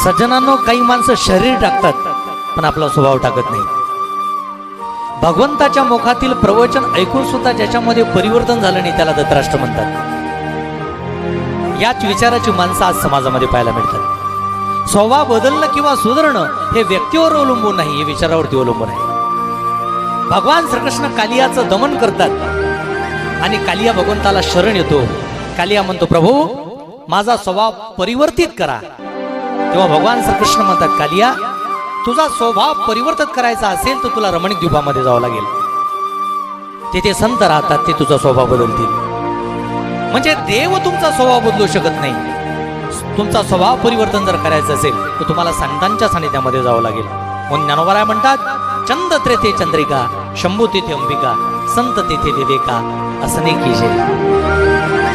सज्जनांनो, काही माणसं शरीर टाकतात पण आपला स्वभाव टाकत नाही. भगवंताच्या मुखातील प्रवचन ऐकून सुद्धा ज्याच्यामध्ये परिवर्तन झालं नाही त्याला धृतराष्ट्र म्हणतात. याच विचाराची माणसं आज समाजामध्ये पाहायला मिळतात. स्वभाव बदलणं किंवा सुधारणं हे व्यक्तीवर अवलंबून नाही, हे विचारावरती अवलंबून आहे. भगवान श्रीकृष्ण कालियाचं दमन करतात आणि कालिया भगवंताला शरण येतो. कालिया म्हणतो, प्रभू माझा स्वभाव परिवर्तित करा. तेव्हा भगवान श्रीकृष्ण म्हणतात, कालिया तुझा स्वभाव परिवर्तित करायचा असेल तर तुला रमणीक द्वीपामध्ये जावं लागेल. तिथे संत राहतात, ते तुझा स्वभाव बदलतील. म्हणजे देव तुमचा स्वभाव बदलू शकत नाही. तुमचा स्वभाव परिवर्तन जर करायचं असेल तर तुम्हाला संतांच्या सानिध्यामध्ये जावं लागेल. म्हणून ज्ञानोबा म्हणतात, चंद तेथे चंद्रिका, शंभू तेथे अंबिका, संत तेथे विवेका, असणे की जय.